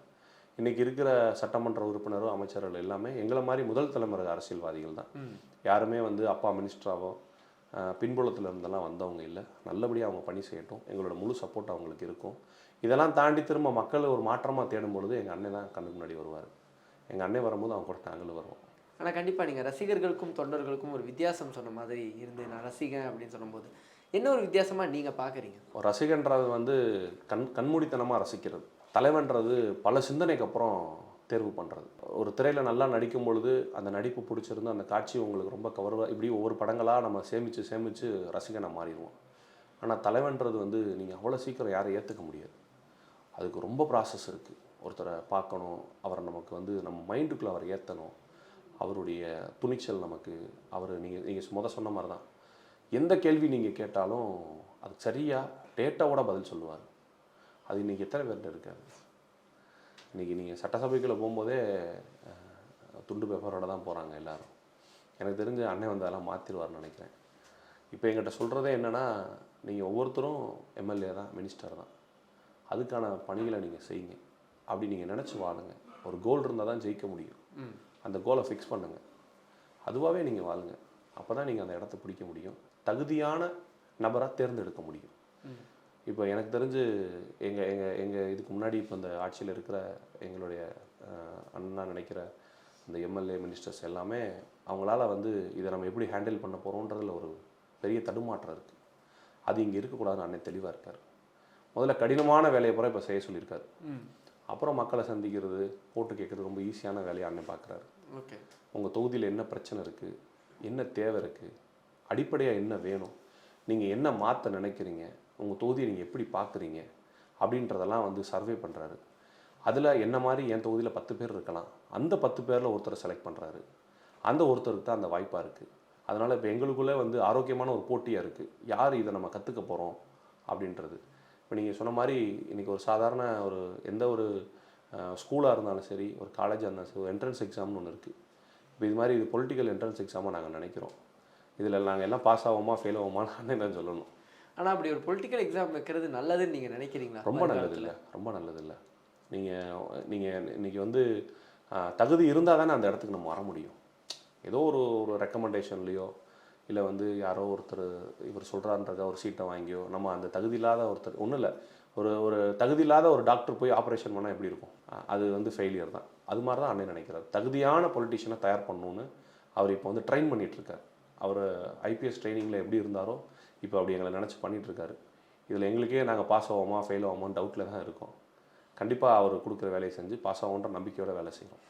இன்றைக்கி இருக்கிற சட்டமன்ற உறுப்பினரும் அமைச்சர்கள் எல்லாமே எங்களை மாதிரி முதல் தலைமுறை அரசியல்வாதிகள் தான். யாருமே வந்து அப்பா மினிஸ்டராவோ பின்புலத்தில் இருந்தெல்லாம் வந்தவங்க இல்லை. நல்லபடியாக அவங்க பணி செய்யட்டும், எங்களோட முழு சப்போர்ட் அவங்களுக்கு இருக்கும். இதெல்லாம் தாண்டி திரும்ப மக்கள் ஒரு மாற்றமாக தேடும் பொழுது எங்கள் அண்ணன் தான் கண்ணுக்கு முன்னாடி வருவார். எங்கள் அண்ணன் வரும்போது அவங்க கூட நாங்களும் வருவோம். ஆனால் கண்டிப்பாக நீங்கள் ரசிகர்களுக்கும் தொண்டர்களுக்கும் ஒரு வித்தியாசம் சொன்ன மாதிரி இருந்து, நான் ரசிகன் அப்படின்னு சொல்லும்போது என்ன ஒரு வித்தியாசமாக நீங்கள் பார்க்குறீங்க? ஒரு ரசிகன்றது வந்து கண்மூடித்தனமாக ரசிக்கிறது. தலைவன்றது பல சிந்தனைக்கு அப்புறம் தேர்வு பண்ணுறது. ஒரு திரையில் நல்லா நடிக்கும் பொழுது அந்த நடிப்பு பிடிச்சிருந்து அந்த காட்சி உங்களுக்கு ரொம்ப கவர்வாக, இப்படி ஒவ்வொரு படங்களாக நம்ம சேமித்து ரசிகனை மாறிடுவோம். ஆனால் தலைவன்றது வந்து நீங்கள் அவ்வளோ சீக்கிரம் யாரை ஏற்றுக்க முடியாது. அதுக்கு ரொம்ப ப்ராசஸ் இருக்குது. ஒருத்தரை பார்க்கணும், அவரை நமக்கு வந்து நம்ம மைண்டுக்குள்ளே அவரை ஏற்றணும், அவருடைய துணிச்சல் நமக்கு, அவர் நீங்கள் சொன்ன மாதிரி தான் எந்த கேள்வி நீங்கள் கேட்டாலும் அது சரியாக டேட்டாவோட பதில் சொல்லுவார். அது இன்றைக்கி எத்தனை பேர்கிட்ட இருக்காது. இன்றைக்கி நீங்கள் சட்டசபைக்குள்ளே போகும்போதே துண்டு பேப்பரோட தான் போகிறாங்க எல்லோரும். எனக்கு தெரிஞ்ச அண்ணன் வந்து அதெல்லாம் மாற்றிடுவார்னு நினைக்கிறேன். இப்போ எங்கிட்ட சொல்கிறதே என்னென்னா, நீங்கள் ஒவ்வொருத்தரும் எம்எல்ஏ தான், மினிஸ்டர் தான், அதுக்கான பணிகளை நீங்கள் செய்யுங்க, அப்படி நீங்கள் நினச்சி வாழுங்க. ஒரு கோல் இருந்தால் தான் ஜெயிக்க முடியும். அந்த கோலை ஃபிக்ஸ் பண்ணுங்கள், அதுவாகவே நீங்கள் வாழுங்க. அப்போ தான் நீங்கள் அந்த இடத்த பிடிக்க முடியும், தகுதியான நபராக தேர்ந்தெடுக்க முடியும். இப்போ எனக்கு தெரிஞ்சு எங்கள் இதுக்கு முன்னாடி இப்போ இந்த ஆட்சியில் இருக்கிற எங்களுடைய அண்ணா நினைக்கிற இந்த எம்எல்ஏ மினிஸ்டர்ஸ் எல்லாமே அவங்களால வந்து இதை நம்ம எப்படி ஹேண்டில் பண்ண போகிறோன்றதில் ஒரு பெரிய தடுமாற்றம் இருக்குது. அது இங்கே இருக்கக்கூடாதுன்னு அண்ணன் தெளிவாக இருக்கார். முதல்ல கடினமான வேலையை பூரா இப்போ செய்ய சொல்லியிருக்காரு. அப்புறம் மக்களை சந்திக்கிறது, ஓட்டு கேட்குறது ரொம்ப ஈஸியான வேலையை அண்ணன் பார்க்குறாரு. ஓகே, உங்கள் தொகுதியில் என்ன பிரச்சனை இருக்குது, என்ன தேவை இருக்குது, அடிப்படையாக என்ன வேணும், நீங்கள் என்ன மாற்ற நினைக்கிறீங்க, உங்கள் தொகுதியை நீங்கள் எப்படி பார்க்குறீங்க அப்படின்றதெல்லாம் வந்து சர்வே பண்ணுறாரு. அதில் என்ன மாதிரி என் தொகுதியில் 10 பேர் இருக்கலாம், அந்த 10 பேரில் ஒருத்தரை செலக்ட் பண்ணுறாரு. அந்த ஒருத்தருக்கு தான் அந்த வாய்ப்பாக இருக்குது. அதனால் இப்போ எங்களுக்குள்ளே வந்து ஆரோக்கியமான ஒரு போட்டியாக இருக்குது, யார் இதை நம்ம கற்றுக்க போகிறோம் அப்படின்றது. இப்போ நீங்கள் சொன்ன மாதிரி இன்றைக்கி ஒரு சாதாரண ஒரு எந்த ஒரு ஸ்கூலாக இருந்தாலும் சரி, ஒரு காலேஜாக இருந்தாலும் சரி, ஒரு என்ட்ரன்ஸ் எக்ஸாம்னு ஒன்று இருக்குது. இப்போ இது மாதிரி இது பொலிட்டிக்கல் என்ட்ரன்ஸ் எக்ஸாமாக நாங்கள் நினைக்கிறோம். இதில் நாங்கள் எல்லாம் பாஸ் ஆவோமா ஃபெயில் ஆகுமான்னு தான் சொல்லணும். ஆனால் அப்படி ஒரு பொலிட்டிக்கல் எக்ஸாம் வைக்கிறது நல்லதுன்னு நீங்கள் நினைக்கிறீங்களா? ரொம்ப நல்லது இல்லை, ரொம்ப நல்லது இல்லை. நீங்கள் இன்றைக்கி வந்து தகுதி இருந்தால் தானே அந்த இடத்துக்கு நம்ம வர முடியும். ஏதோ ஒரு ஒரு ரெக்கமெண்டேஷன்லேயோ இல்லை வந்து யாரோ ஒருத்தர் இவர் சொல்கிறான்றத ஒரு சீட்டை வாங்கியோ நம்ம அந்த தகுதி இல்லாத ஒருத்தர் ஒன்றும் இல்லை, ஒரு ஒரு தகுதி இல்லாத ஒரு டாக்டர் போய் ஆப்ரேஷன் பண்ணால் எப்படி இருக்கும்? அது வந்து ஃபெயிலியர் தான். அது மாதிரி தான் அண்ணன் நினைக்கிறார். தகுதியான பொலிட்டிஷியனை தயார் பண்ணணுன்னு அவர் இப்போ வந்து ட்ரெயின் பண்ணிகிட்ருக்கார். அவர் ஐபிஎஸ் ட்ரைனிங்கில் எப்படி இருந்தாரோ இப்போ அப்படி எங்களை நினச்சி பண்ணிகிட்ருக்காரு. இதில் எங்களுக்கே நாங்கள் பாஸ் ஆவோமா ஃபெயில் ஆவோமான்னு டவுட்டில் தான் இருக்கோம். கண்டிப்பாக அவர் கொடுக்குற வேலையை செஞ்சு பாஸ் ஆகுன்ற நம்பிக்கையோட வேலை செய்யணும்.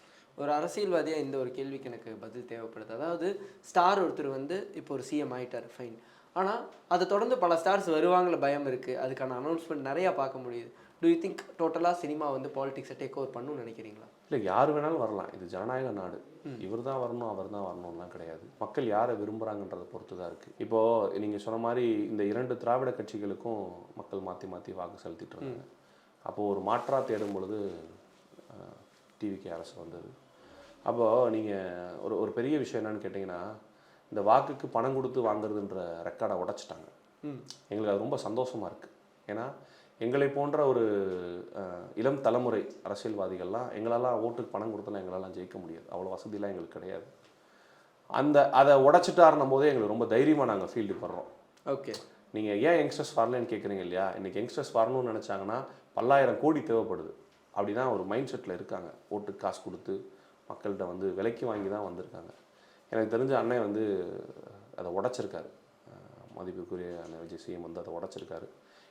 ஒரு அரசியல்வாதியாக இந்த ஒரு கேள்விக்கு எனக்கு பதில் தேவைப்படுது. அதாவது ஸ்டார் ஒருத்தர் வந்து இப்போ ஒரு சிஎம் ஆகிட்டார், ஃபைன். ஆனால் அதை தொடர்ந்து பல ஸ்டார்ஸ் வருவாங்கள பயம் இருக்குது. அதுக்கான அனௌன்ஸ்மெண்ட் நிறையா பார்க்க முடியுது. டு யூ திங்க் டோட்டலாக சினிமா வந்து பாலிடிக்ஸை டேக் ஓவர் பண்ணணும்னு நினைக்கிறீங்களா? இல்லை, யார் வேணாலும் வரலாம். இது ஜனநாயக நாடு. இவர் தான் வரணும் அவர் தான் வரணும்லாம் கிடையாது. மக்கள் யாரை விரும்புகிறாங்கன்றதை பொறுத்து தான் இருக்குது. இப்போது நீங்கள் சொன்ன மாதிரி இந்த 2 திராவிட கட்சிகளுக்கும் மக்கள் மாற்றி மாற்றி வாக்கு செலுத்திட்டு இருக்காங்க. அப்போது ஒரு மாற்றாக தேடும் பொழுது டிவிகே அரசு வந்தது. அப்போது நீங்கள் ஒரு பெரிய விஷயம் என்னன்னு கேட்டிங்கன்னா, இந்த வாக்குக்கு பணம் கொடுத்து வாங்குறதுன்ற ரெக்கார்டை உடைச்சிட்டாங்க. எங்களுக்கு அது ரொம்ப சந்தோஷமாக இருக்குது. ஏன்னா எங்களை போன்ற ஒரு இளம் தலைமுறை அரசியல்வாதிகள்லாம் எங்களெல்லாம் ஓட்டுக்கு பணம் கொடுத்தலாம் எங்களெல்லாம் ஜெயிக்க முடியாது. அவ்வளோ வசதியெலாம் எங்களுக்கு கிடையாது. அதை உடைச்சிட்டாருன்னும் போதே எங்களுக்கு ரொம்ப தைரியமாக நாங்கள் ஃபீல்டு பண்ணுறோம். ஓகே, நீங்கள் ஏன் யங்ஸ்டர்ஸ் வரலன்னு கேட்குறீங்க இல்லையா? இன்றைக்கி யங்ஸ்டர்ஸ் வரணும்னு நினச்சாங்கன்னா பல்லாயிரம் கோடி தேவைப்படுது. அப்படி தான் ஒரு மைண்ட் செட்டில் இருக்காங்க. ஓட்டுக்கு காசு கொடுத்து மக்கள்கிட்ட வந்து விலைக்கு வாங்கி தான் வந்திருக்காங்க. எனக்கு தெரிஞ்ச அண்ணன் வந்து அதை உடைச்சிருக்காரு. மதிப்புக்குரிய அண்ணன் விஜய் சிஎம் வந்து அதை உடைச்சிருக்காரு.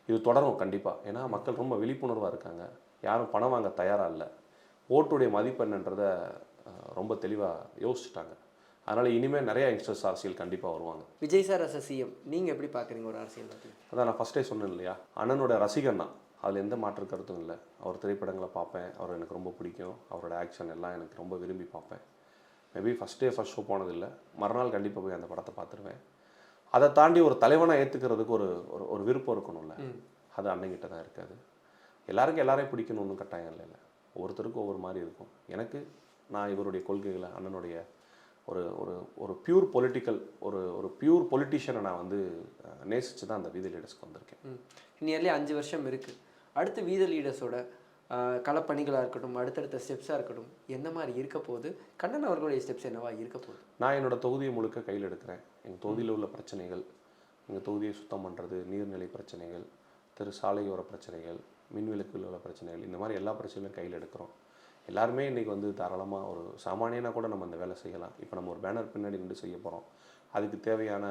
இது தொடரும் கண்டிப்பாக. ஏன்னா மக்கள் ரொம்ப விழிப்புணர்வாக இருக்காங்க. யாரும் பணம் வாங்க தயாராக இல்லை. ஓட்டுடைய மதிப்பு என்னன்றதை ரொம்ப தெளிவாக யோசிச்சுட்டாங்க. அதனால் இனிமேல் நிறையா யங்ஸ்டர்ஸ் அரசியல் கண்டிப்பாக வருவாங்க. விஜய் சார் அஸ் சிஎம் நீங்கள் எப்படி பார்க்குறீங்க ஒரு அரசியல்வாதி? அதான் நான் ஃபஸ்ட்டே சொன்னேன் இல்லையா, அண்ணனோட ரசிகன் தான். அதில் எந்த மாற்று கருத்தும் இல்லை. அவர் திரைப்படங்களை பார்ப்பேன், அவர் எனக்கு ரொம்ப பிடிக்கும். அவரோட ஆக்ஷன் எல்லாம் எனக்கு ரொம்ப விரும்பி பார்ப்பேன். மேபி ஃபஸ்ட் ஷோ போனதில்லை, மறுநாள் கண்டிப்பாக போய் அந்த படத்தை பார்த்துருவேன். அதை தாண்டி ஒரு தலைவனாக ஏற்றுக்கிறதுக்கு ஒரு ஒரு விருப்பம் இருக்கணும்ல, அது அண்ணங்கிட்ட தான் இருக்காது. எல்லாருக்கும் எல்லாரையும் பிடிக்கணும்னு கட்டாயம் இல்லை. ஒவ்வொருத்தருக்கும் ஒவ்வொரு மாதிரி இருக்கும். எனக்கு நான் இவருடைய கொள்கைகளை, அண்ணனுடைய ஒரு ஒரு ஒரு பியூர் பொலிட்டிக்கல் ஒரு பியூர் பொலிட்டிஷியனை நான் வந்து நேசித்து தான் அந்த வீதி லீடர்ஸ்க்கு வந்திருக்கேன். நியர்லி 5 வருஷம் இருக்குது. அடுத்து வீதி லீடர்ஸோட களப்பணிகளாக இருக்கட்டும், அடுத்தடுத்த ஸ்டெப்ஸாக இருக்கட்டும், எந்த மாதிரி இருக்க போகுது? கண்ணன் அவர்களுடைய ஸ்டெப்ஸ் என்னவா இருக்க போகுது? நான் என்னோடய தொகுதியை முழுக்க கையில் எடுக்கிறேன். எங்கள் தொகுதியில் உள்ள பிரச்சனைகள், எங்கள் தொகுதியை சுத்தம் பண்ணுறது, நீர்நிலை பிரச்சனைகள், சாலையோர பிரச்சனைகள், மின்விளக்கில் உள்ள பிரச்சனைகள், இந்த மாதிரி எல்லா பிரச்சனையும் கையில் எடுக்கிறோம். எல்லாருமே இன்றைக்கி வந்து தாராளமாக ஒரு சாமானியனாக கூட நம்ம அந்த வேலை செய்யலாம். இப்போ நம்ம ஒரு பேனர் பின்னாடி நின்று செய்ய போகிறோம். அதுக்கு தேவையான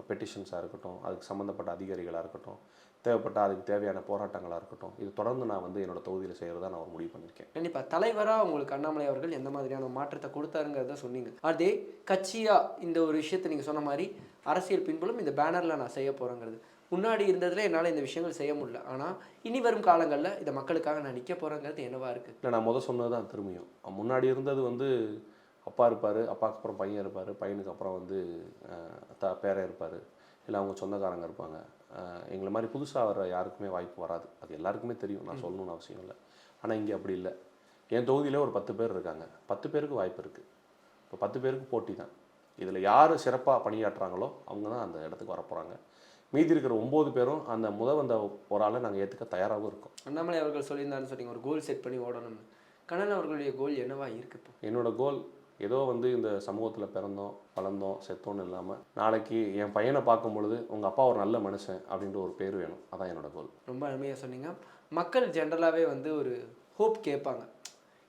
பெட்டிஷன்ஸாக இருக்கட்டும், அதுக்கு சம்மந்தப்பட்ட அதிகாரிகளாக இருக்கட்டும், தேவைப்பட்டால் அதுக்கு தேவையான போராட்டங்களாக இருக்கட்டும், இது தொடர்ந்து நான் வந்து என்னோடய தொகுதியில் செய்கிறதா நான் ஒரு முடிவு பண்ணியிருக்கேன். கண்டிப்பாக தலைவராக உங்களுக்கு அண்ணாமலை அவர்கள் எந்த மாதிரியான மாற்றத்தை கொடுத்தாருங்கிறத சொன்னீங்க. அதே கட்சியாக இந்த ஒரு விஷயத்தை நீங்கள் சொன்ன மாதிரி அரசியல் பின்புலம் இந்த பேனரில் நான் செய்ய போகிறேங்கிறது முன்னாடி இருந்ததில் என்னால் இந்த விஷயங்கள் செய்ய முடியல, ஆனால் இனி வரும் காலங்களில் இதை மக்களுக்காக நான் நிற்க போகிறேங்கிறது என்னவா இருக்குது? இல்லை, நான் சொன்னது தான் திரும்பியும். முன்னாடி இருந்தது வந்து அப்பா இருப்பார், அப்பாவுக்கு அப்புறம் பையன் இருப்பார், பையனுக்கு அப்புறம் வந்து பேரன் இருப்பார், இல்லை அவங்க சொந்தக்காரங்க இருப்பாங்க. எங்களை மாதிரி புதுசாக வர யாருக்குமே வாய்ப்பு வராது. அது எல்லாருக்குமே தெரியும், நான் சொல்லணும்னு அவசியம் இல்லை. ஆனால் இங்கே அப்படி இல்லை. என் தொகுதியில் ஒரு 10 பேர் இருக்காங்க. 10 பேருக்கு வாய்ப்பு இருக்குது. இப்போ 10 பேருக்கு போட்டி தான். இதில் யார் சிறப்பாக பணியாற்றுறாங்களோ அவங்க தான் அந்த இடத்துக்கு வரப்போகிறாங்க. மீதி இருக்கிற 9 பேரும் அந்த வந்த ஒரு ஆளை நாங்கள் ஏற்றுக்க தயாராகவும் இருக்கோம். அண்ணாமலை அவர்கள் சொல்லியிருந்தாலும் சொன்னீங்க ஒரு கோல் செட் பண்ணி ஓடணும்னு. கண்ணன் அவர்களுடைய கோல் என்னவா இருக்குது? இப்போ என்னோடய கோல் ஏதோ வந்து இந்த சமூகத்தில் பிறந்தோம் வளர்ந்தோம் செத்தோன்னு இல்லாமல் நாளைக்கு என் பையனை பார்க்கும் பொழுது உங்கள் அப்பா ஒரு நல்ல மனுஷன் அப்படின்ற ஒரு பேர் வேணும். அதான் என்னோடய கோல். ரொம்ப அருமையாக சொன்னீங்க. மக்கள் ஜென்ரலாகவே வந்து ஒரு ஹோப் கேட்பாங்க.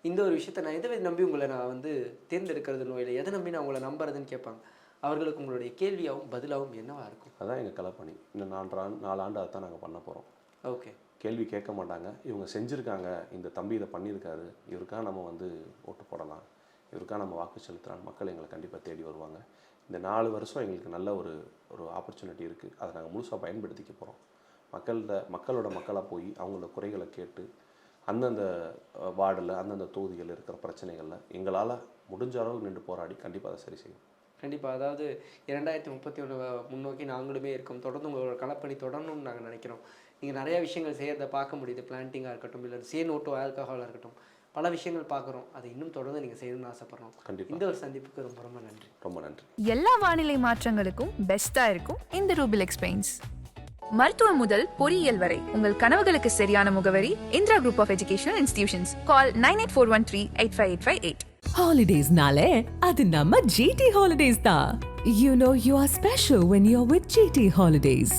இந்த ஒரு விஷயத்தை நான் எதை நம்பி உங்களை நான் வந்து தேர்ந்தெடுக்கிறதுனோ இல்லை எதை நம்பி நான் உங்களை நம்புறதுன்னு கேட்பாங்க. அவர்களுக்கு உங்களுடைய கேள்வியாகவும் பதிலாகவும் என்னவா இருக்கும்? அதான் எங்கள் களப்பணி. இன்னும் 4 ஆண்டு அதை தான் நாங்கள் பண்ண போகிறோம். ஓகே, கேள்வி கேட்க மாட்டாங்க. இவங்க செஞ்சுருக்காங்க, இந்த தம்பி இதை பண்ணியிருக்காரு, இவருக்காக நம்ம வந்து ஓட்டு போடலாம், இவருக்காக நம்ம வாக்கு செலுத்தலாம், மக்கள் எங்களை கண்டிப்பாக தேடி வருவாங்க. இந்த 4 வருஷம் எங்களுக்கு நல்ல ஒரு ஆப்பர்ச்சுனிட்டி இருக்குது. அதை நாங்கள் முழுசாக பயன்படுத்திக்க போகிறோம். மக்களோட மக்களாக போய் அவங்களோட குறைகளை கேட்டு அந்தந்த வார்டில் அந்தந்த தொகுதிகளில் இருக்கிற பிரச்சனைகளில் எங்களால் முடிஞ்ச அளவு நின்று போராடி கண்டிப்பாக அதை சரி செய்யும். கண்டிப்பாக. அதாவது 2031 முன்னோக்கி நாங்களுமே இருக்கோம். தொடர்ந்து உங்களோட களப்பணி தொடரணும்னு நாங்கள் நினைக்கிறோம். நீங்கள் நிறைய விஷயங்கள் செய்கிறத பார்க்க முடியுது. பிளான்டிங்காக இருக்கட்டும், இல்லை C-No-To ஆல்கஹாலாக இருக்கட்டும், பல விஷயங்கள் பார்க்குறோம். அதை இன்னும் தொடர்ந்து நீங்கள் செய்யணும்னு ஆசைப்பட்றோம். கண்டிப்பா. இந்த ஒரு சந்திப்புக்கு ரொம்ப ரொம்ப நன்றி. ரொம்ப நன்றி. எல்லா வானிலை மாற்றங்களுக்கும் பெஸ்டா இருக்கும் இந்த ரூபிலெக்ஸ் பெயிண்ட்ஸ். மருத்துவம் முதல் பொறியியல் வரை உங்கள் கனவுகளுக்கு சரியான முகவரி Indira group of educational institutions. Call 9841385858. Holidays-nale, அது நம்ம GT Holidays தான். You know you are special when you're with GT Holidays.